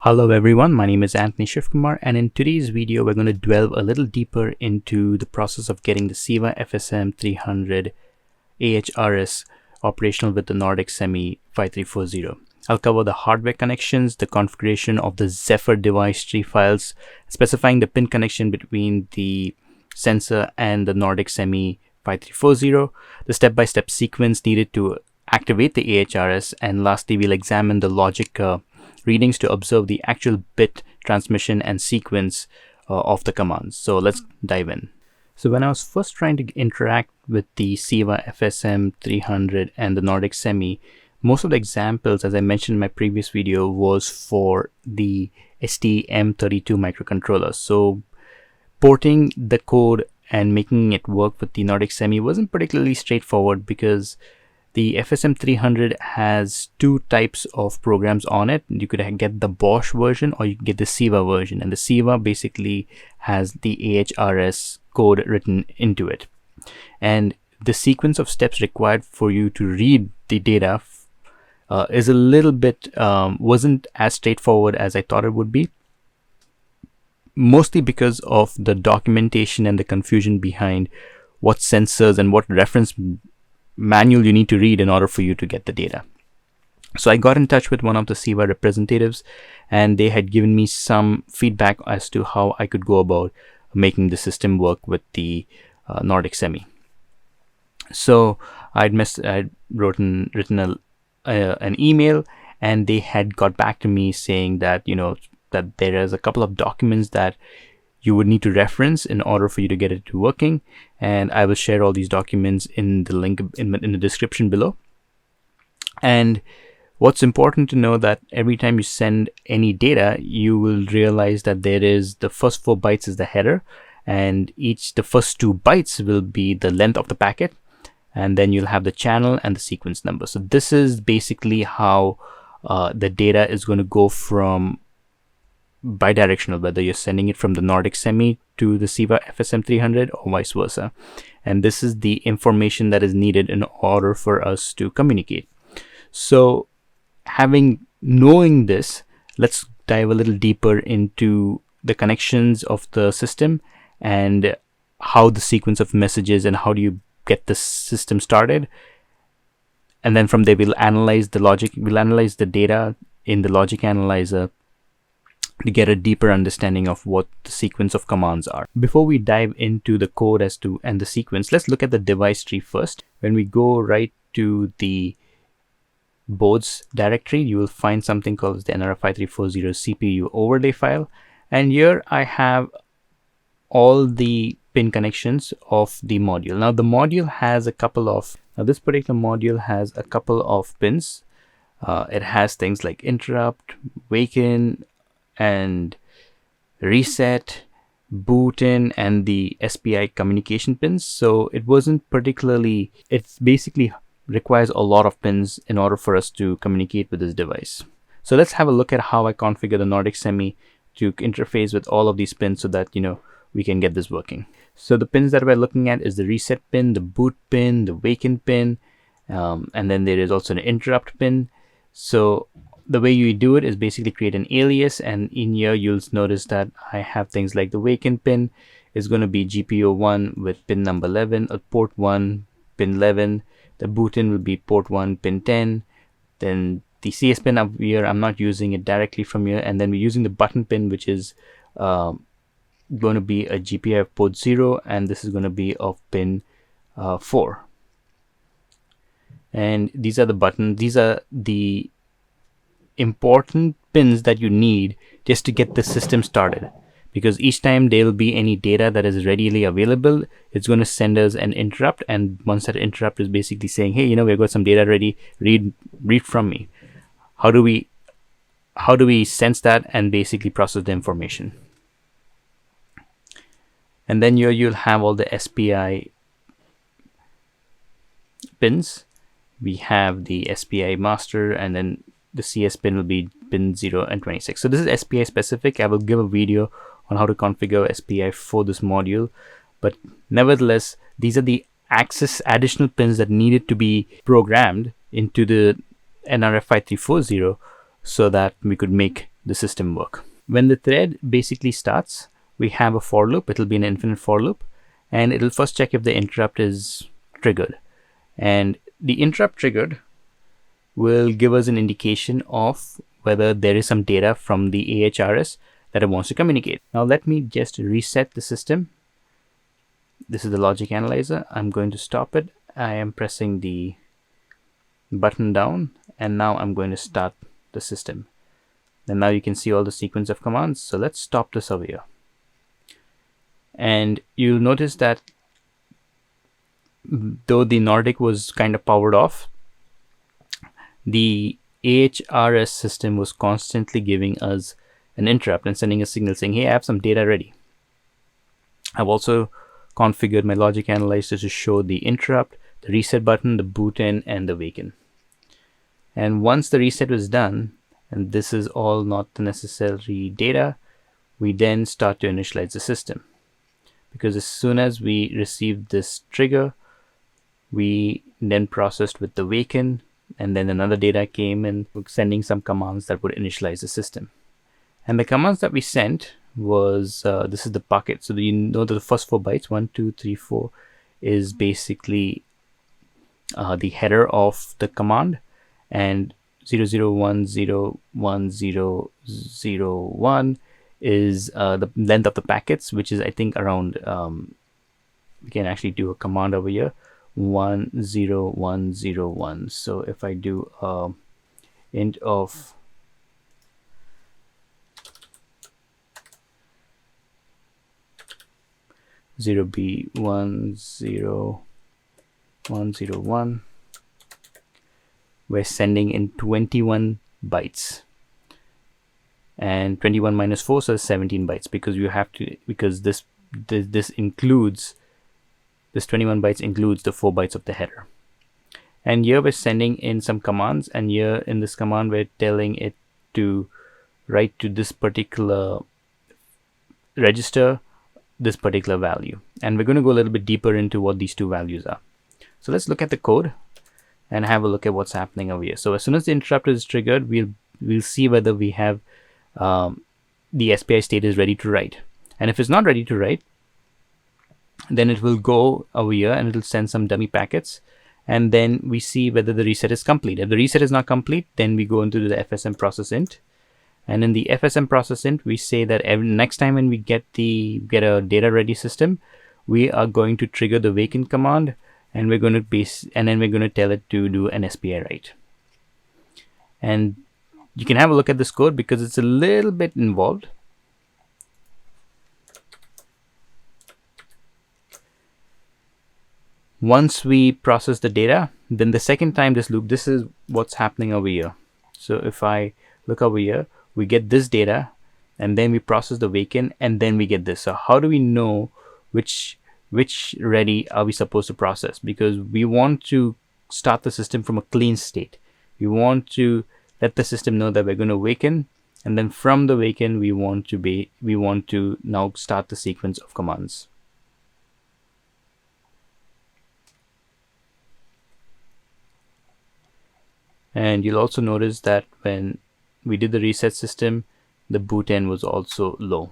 Hello everyone, my name is Anthony Shivkumar, and in today's video we're going to delve a little deeper into the process of getting the CEVA FSM300 AHRS operational with the Nordic SEMI 5340. I'll cover the hardware connections, the configuration of the Zephyr device tree files, specifying the pin connection between the sensor and the Nordic SEMI 5340, the step-by-step sequence needed to activate the AHRS, and lastly we'll examine the logic readings to observe the actual bit transmission and sequence of the commands. So let's dive in. So when I was first trying to interact with the CEVA FSM300 and the Nordic SEMI, most of the examples, as I mentioned in my previous video, was for the STM32 microcontrollers. So porting the code and making it work with the Nordic SEMI wasn't particularly straightforward because the FSM300 has two types of programs on it. You could get the Bosch version or you can get the CEVA version, and the CEVA basically has the AHRS code written into it. And the sequence of steps required for you to read the data is a little bit, wasn't as straightforward as I thought it would be, mostly because of the documentation and the confusion behind what sensors and what reference manual you need to read in order for you to get the data. So I got in touch with one of the CEVA representatives, and they had given me some feedback as to how I could go about making the system work with the Nordic SEMI. So I'd written an email, and they had got back to me saying that that there is a couple of documents that you would need to reference in order for you to get it to working, and I will share all these documents in the link in the description below. And what's important to know that every time you send any data, you will realize that there is the first 4 bytes is the header, and the first 2 bytes will be the length of the packet, and then you'll have the channel and the sequence number. So this is basically how the data is going to go from bidirectional, whether you're sending it from the Nordic SEMI to the CEVA FSM300 or vice versa. And this is the information that is needed in order for us to communicate. So knowing this, let's dive a little deeper into the connections of the system and how the sequence of messages and how do you get the system started. And then from there we'll analyze the data in the logic analyzer to get a deeper understanding of what the sequence of commands are. Before we dive into the code and the sequence, let's look at the device tree first. When we go right to the boards directory, you will find something called the NRF5340 CPU overlay file, and here I have all the pin connections of the module. Now the module has this particular module has a couple of pins. It has things like interrupt, waken, and reset, boot in, and the SPI communication pins. So it basically requires a lot of pins in order for us to communicate with this device. So let's have a look at how I configure the Nordic SEMI to interface with all of these pins so that we can get this working. So the pins that we're looking at is the reset pin, the boot pin, the waken pin, and then there is also an interrupt pin. So the way you do it is basically create an alias, and in here you'll notice that I have things like the waken pin is going to be GPO1 with pin number 11, or port 1 pin 11. The boot in will be port 1 pin 10. Then the CS pin up here, I'm not using it directly from here, and then we're using the button pin, which is going to be a GPI of port 0, and this is going to be of pin 4. And these are the important pins that you need just to get the system started, because each time there will be any data that is readily available, it's going to send us an interrupt, and once that interrupt is basically saying, hey, we've got some data ready, read from me. How do we sense that and basically process the information? And then here you'll have all the SPI pins. We have the SPI master, and then the CS pin will be pin 0 and 26. So this is SPI specific. I will give a video on how to configure SPI for this module, but nevertheless, these are the additional pins that needed to be programmed into the NRF5340 so that we could make the system work. When the thread basically starts, we have a for loop. It'll be an infinite for loop, and it'll first check if the interrupt is triggered. And the interrupt triggered will give us an indication of whether there is some data from the AHRS that it wants to communicate. Now let me just reset the system. This is the logic analyzer. I'm going to stop it. I am pressing the button down, and now I'm going to start the system. And now you can see all the sequence of commands. So let's stop this over here. And you'll notice that though the Nordic was kind of powered off, the AHRS system was constantly giving us an interrupt and sending a signal saying, hey, I have some data ready. I've also configured my logic analyzer to show the interrupt, the reset button, the boot in, and the wake in. And once the reset was done, and this is all not the necessary data, we then start to initialize the system. Because as soon as we received this trigger, we then processed with the wake in, and then another data came in, sending some commands that would initialize the system. And the commands that we sent was, this is the packet. So you know that the first 4 bytes, 1, 2, 3, 4, is basically the header of the command, and 00101001 is the length of the packets, which is I think around, we can actually do a command over here, 10101. So if I do int of zero b 10101, we're sending in 21 bytes, and 21 minus 4, so 17 bytes, because you have to, because this includes, this 21 bytes includes the 4 bytes of the header. And here we're sending in some commands, and here in this command we're telling it to write to this particular register this particular value, and we're going to go a little bit deeper into what these two values are. So let's look at the code and have a look at what's happening over here. So as soon as the interrupt is triggered, we'll see whether we have the SPI state is ready to write. And if it's not ready to write, then it will go over here and it'll send some dummy packets, and then we see whether the reset is complete. If the reset is not complete, then we go into the FSM process int, and in the FSM process int we say that next time when we get a data ready system, we are going to trigger the wake in command, and we're going to tell it to do an SPI write. And you can have a look at this code because it's a little bit involved. Once we process the data, then the second time this loop, this is what's happening over here. So if I look over here, we get this data, and then we process the wake in, and then we get this. So how do we know which ready are we supposed to process? Because we want to start the system from a clean state. We want to let the system know that we're going to wake in, and then from the wake in we want to now start the sequence of commands. And you'll also notice that when we did the reset system, the boot end was also low.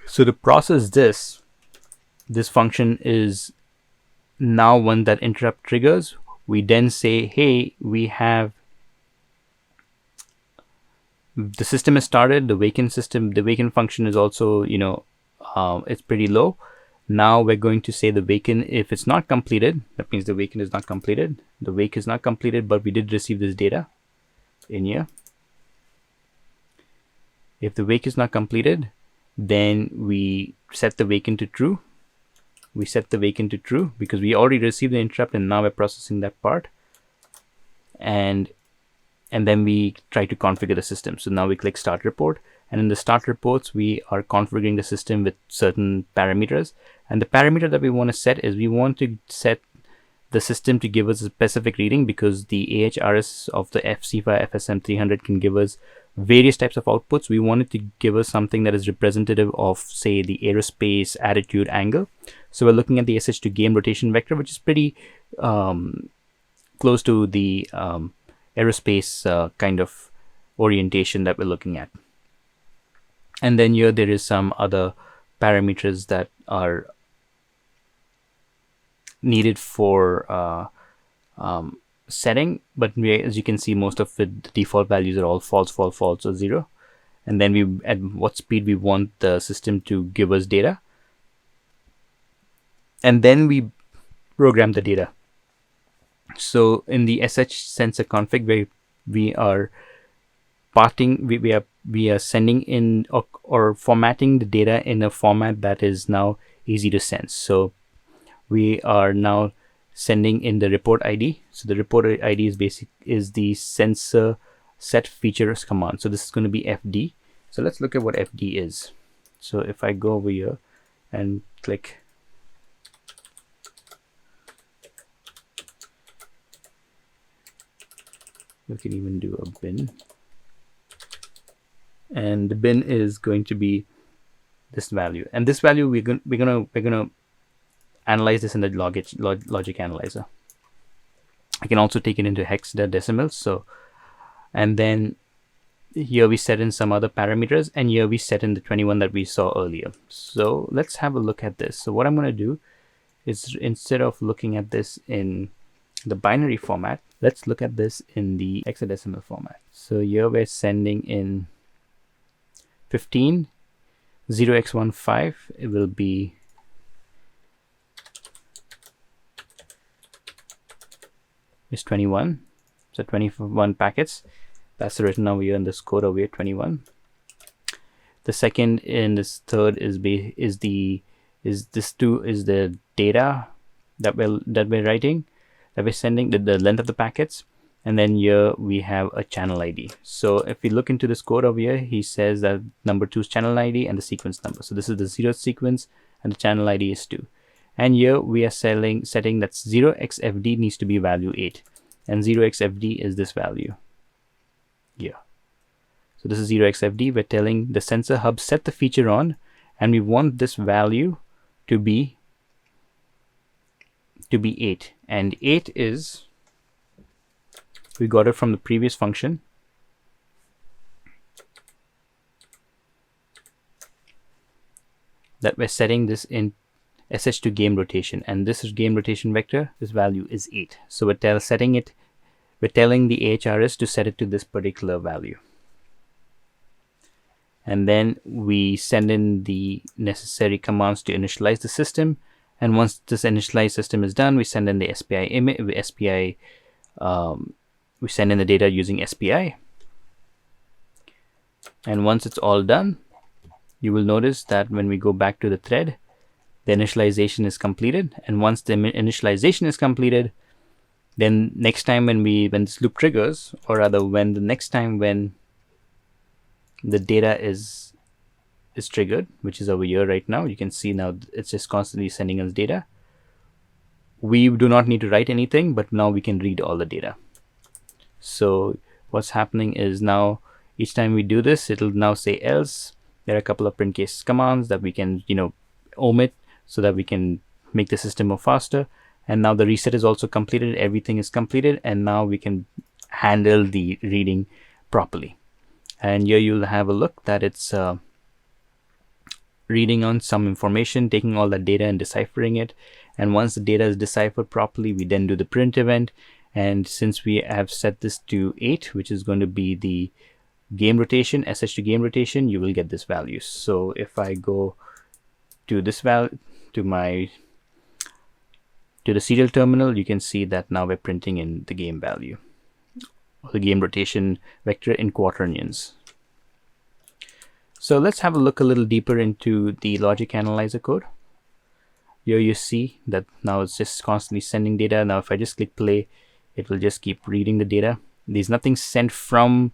So to process this function is now when that interrupt triggers, we then say, hey, we have the system has started, the wake in function is also, it's pretty low. Now we're going to say the wake in, if it's not completed, that means the wake in is not completed. The wake is not completed, but we did receive this data in here. If the wake is not completed, then we set the wake in to true. We set the wake in to true because we already received the interrupt, and now we're processing that part. And then we try to configure the system. So now we click start report, and in the start reports we are configuring the system with certain parameters. And the parameter that we want to set is we want to set the system to give us a specific reading, because the AHRS of the CEVA FSM300 can give us various types of outputs. We wanted to give us something that is representative of, say, the aerospace attitude angle. So we're looking at the SH to game rotation vector, which is pretty close to the aerospace kind of orientation that we're looking at. And then here there is some other parameters that are needed for setting, but as you can see, most of it, the default values are all false, false, false, or 0. And then we at what speed we want the system to give us data, and then we program the data. So in the SH sensor config, where we are parting, we are sending in or formatting the data in a format that is now easy to sense. So we are now sending in the report ID. So the report ID is the sensor set features command. So this is going to be FD. So let's look at what FD is. So if I go over here and click, we can even do a bin, and the bin is going to be this value, and this value we're gonna analyze this in the logic analyzer. I can also take it into hexadecimal. So, and then here we set in some other parameters, and here we set in the 21 that we saw earlier. So let's have a look at this. So what I'm going to do is, instead of looking at this in the binary format, let's look at this in the hexadecimal format. So here we're sending in 15, 0x15, it will be is 21, so 21 packets. That's written over here in this code over here, 21. The second in this third is the data that we're writing, that we're sending, the length of the packets, and then here we have a channel ID. So if we look into this code over here, he says that number 2 is channel ID and the sequence number. So this is the 0th sequence and the channel ID is 2. And here we are setting that 0xFD needs to be value 8, and 0xFD is this value here. So this is 0xFD. We're telling the sensor hub set the feature on, and we want this value to be 8, and 8 is, we got it from the previous function. That we're setting this in SH to game rotation, and this is game rotation vector. This value is 8. So we're telling the AHRS to set it to this particular value. And then we send in the necessary commands to initialize the system. And once this initialized system is done, we send in the SPI image. We send in the data using SPI. And once it's all done, you will notice that when we go back to the thread, the initialization is completed. And once the initialization is completed, then next time when this loop triggers, or rather when the next time when the data is triggered, which is over here right now, you can see now it's just constantly sending us data. We do not need to write anything, but now we can read all the data. So what's happening is, now each time we do this, it'll now say else. There are a couple of print case commands that we can omit, so that we can make the system more faster. And now the reset is also completed, everything is completed, and now we can handle the reading properly. And here you'll have a look that it's reading on some information, taking all that data and deciphering it. And once the data is deciphered properly, we then do the print event. And since we have set this to 8, which is going to be the game rotation, SH to game rotation, you will get this value. So if I go to this value, to the serial terminal, you can see that now we're printing in the game value, or the game rotation vector in quaternions. So let's have a look a little deeper into the logic analyzer code. Here you see that now it's just constantly sending data. Now if I just click play, it will just keep reading the data. There's nothing sent from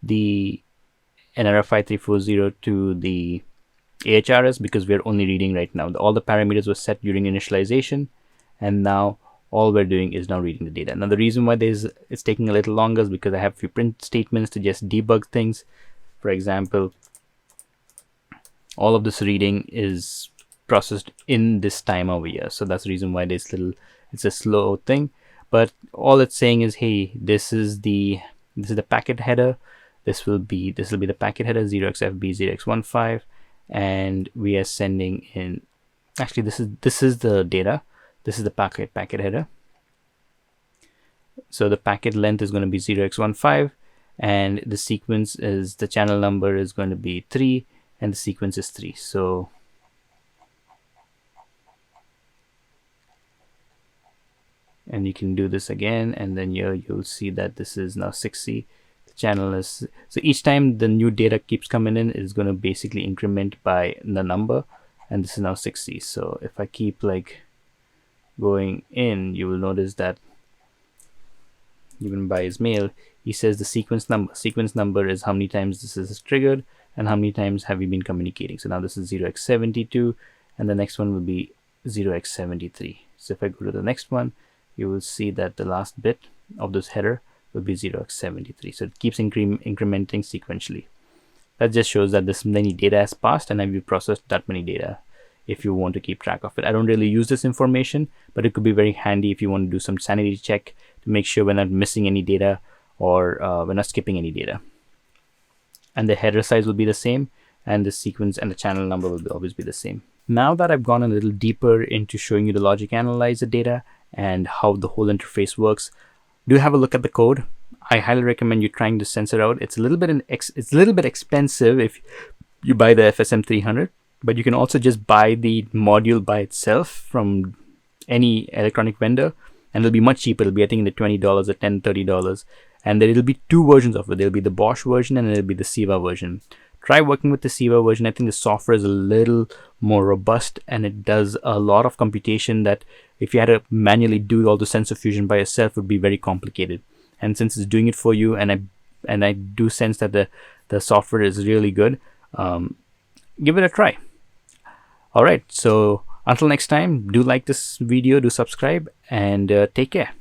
the NRF5340 to the AHRS, because we're only reading right now. All the parameters were set during initialization, and now all we're doing is now reading the data. Now the reason why it's taking a little longer is because I have a few print statements to just debug things. For example, all of this reading is processed in this time over here, so that's the reason why it's a slow thing. but all it's saying is, hey, this is the packet header. This will be the packet header 0xFB0x15, and we are sending in. Actually, this is the data. This is the packet header. So the packet length is going to be 0x15, and the sequence is, the channel number is going to be 3, and the sequence is 3. So and you can do this again, and then here you'll see that this is now 6C. The channel is, so each time the new data keeps coming in, it's going to basically increment by the number, and this is now 6C. So if I keep like going in, you will notice that even by his mail, he says the sequence number is how many times this is triggered and how many times have we been communicating. So now this is 0x72, and the next one will be 0x73. So if I go to the next one, you will see that the last bit of this header will be 0x73. So it keeps incrementing sequentially. That just shows that this many data has passed, and have you processed that many data if you want to keep track of it. I don't really use this information, but it could be very handy if you want to do some sanity check to make sure we're not missing any data, or we're not skipping any data. And the header size will be the same, and the sequence and the channel number will always be the same. Now that I've gone a little deeper into showing you the logic analyzer data and how the whole interface works, do have a look at the code. I highly recommend you trying this sensor out. It's a little bit expensive if you buy the FSM300, but you can also just buy the module by itself from any electronic vendor, and it'll be much cheaper. It'll be, I think, in the $20 or $10, $30, and then it'll be two versions of it. There'll be the Bosch version and there'll be the CEVA version. Try working with the CEVA version. I think the software is a little more robust, and it does a lot of computation that if you had to manually do all the sensor fusion by yourself would be very complicated. And since it's doing it for you, and I do sense that the software is really good, give it a try. All right, so until next time, do like this video, do subscribe, and take care.